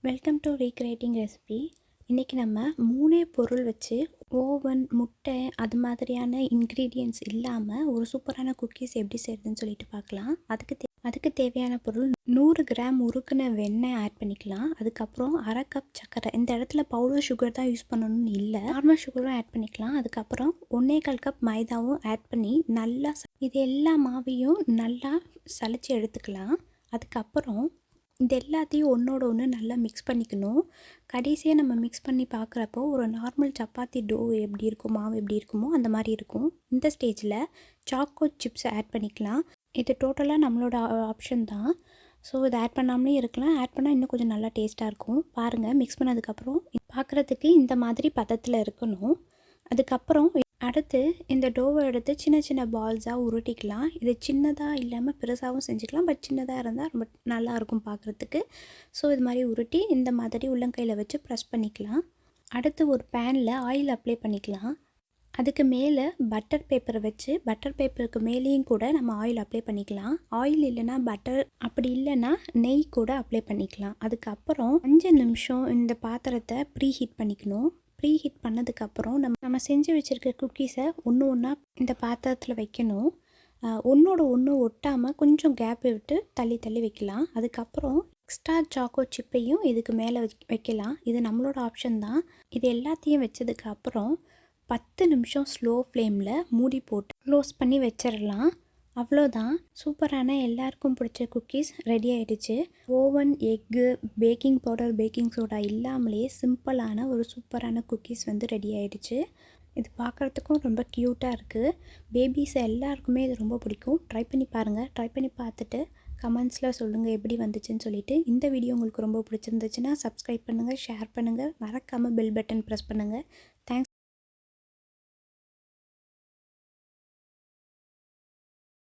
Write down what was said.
Welcome to recreating recipe. இன்றைக்கி நம்ம 3 பொருள் வச்சு ஓவன், முட்டை அது மாதிரியான இன்க்ரீடியன்ட்ஸ் இல்லாமல் ஒரு சூப்பரான குக்கீஸ் எப்படி செய்கிறதுன்னு சொல்லிட்டு பார்க்கலாம். அதுக்கு தேவையான பொருள் 100 கிராம் உருக்குன வெண்ணெய் ஆட் பண்ணிக்கலாம். அதுக்கப்புறம் அரை கப் சர்க்கரை. இந்த இடத்துல பவுடர் சுகர் தான் யூஸ் பண்ணணும்னு இல்லை, நார்மல் சுகரும் ஆட் பண்ணிக்கலாம். அதுக்கப்புறம் 1/4 கப் மைதாவும் ஆட் பண்ணி நல்லா இது எல்லா மாவையும் நல்லா சலிச்சு எடுத்துக்கலாம். அதுக்கப்புறம் இது எல்லாத்தையும் ஒன்றோட ஒன்று நல்லா மிக்ஸ் பண்ணிக்கணும். கடைசியாக நம்ம மிக்ஸ் பண்ணி பார்க்குறப்போ ஒரு நார்மல் சப்பாத்தி டோ எப்படி இருக்கும், மாவு எப்படி இருக்குமோ அந்த மாதிரி இருக்கும். இந்த ஸ்டேஜில் சாக்கோ சிப்ஸ் ஆட் பண்ணிக்கலாம். இது டோட்டலாக நம்மளோட ஆப்ஷன் தான். ஸோ இதை ஆட் பண்ணாமலே இருக்கலாம், ஆட் பண்ணால் இன்னும் கொஞ்சம் நல்லா டேஸ்ட்டாக இருக்கும். பாருங்கள், மிக்ஸ் பண்ணதுக்கப்புறம் பார்க்குறதுக்கு இந்த மாதிரி பதத்தில் இருக்கணும். அதுக்கப்புறம் அடுத்து இந்த டோவை எடுத்து சின்ன சின்ன பால்ஸாக உருட்டிக்கலாம். இது சின்னதாக இல்லாமல் பெருசாகவும் செஞ்சுக்கலாம், பட் சின்னதாக இருந்தால் ரொம்ப நல்லாயிருக்கும் பார்க்குறதுக்கு. ஸோ இது மாதிரி உருட்டி இந்த மாதிரி உள்ளங்கையில் வச்சு ப்ரெஸ் பண்ணிக்கலாம். அடுத்து ஒரு பேனில் ஆயில் அப்ளை பண்ணிக்கலாம். அதுக்கு மேலே பட்டர் பேப்பரை வச்சு பட்டர் பேப்பருக்கு மேலேயும் கூட நம்ம ஆயில் அப்ளை பண்ணிக்கலாம். ஆயில் இல்லைன்னா பட்டர், அப்படி இல்லைன்னா நெய் கூட அப்ளை பண்ணிக்கலாம். அதுக்கப்புறம் 5 நிமிஷம் இந்த பாத்திரத்தை ப்ரீஹீட் பண்ணிக்கணும். ப்ரீஹீட் பண்ணதுக்கப்புறம் நம்ம செஞ்சு வச்சுருக்க குக்கீஸை ஒன்று ஒன்றா இந்த பாத்திரத்தில் வைக்கணும். ஒன்றோட ஒன்று ஒட்டாமல் கொஞ்சம் கேப் விட்டு தள்ளி தள்ளி வைக்கலாம். அதுக்கப்புறம் எக்ஸ்ட்ரா சாக்கோ சிப்பையும் இதுக்கு மேலே வைக்கலாம். இது நம்மளோட ஆப்ஷன் தான். இது எல்லாத்தையும் வச்சதுக்கப்புறம் 10 நிமிஷம் ஸ்லோ ஃப்ளேமில் மூடி போட்டு க்ளோஸ் பண்ணி வச்சிடலாம். அவ்வளோதான், சூப்பரான எல்லாருக்கும் பிடிச்ச குக்கீஸ் ரெடி ஆகிடுச்சு. Oven, egg, baking powder, baking soda இல்லாமலே சிம்பிளான ஒரு சூப்பரான குக்கீஸ் ரெடி ஆகிடுச்சு. இது பார்க்குறதுக்கும் ரொம்ப க்யூட்டாக இருக்குது. பேபிஸ் எல்லாருக்குமே இது ரொம்ப பிடிக்கும். ட்ரை பண்ணி பாருங்கள். ட்ரை பண்ணி பார்த்துட்டு கமெண்ட்ஸில் சொல்லுங்கள் எப்படி வந்துச்சுன்னு சொல்லிட்டு. இந்த வீடியோ உங்களுக்கு ரொம்ப பிடிச்சிருந்துச்சுன்னா சப்ஸ்கிரைப் பண்ணுங்கள், ஷேர் பண்ணுங்கள், மறக்காமல் பெல் பட்டன் ப்ரெஸ் பண்ணுங்கள். தேங்க்ஸ்.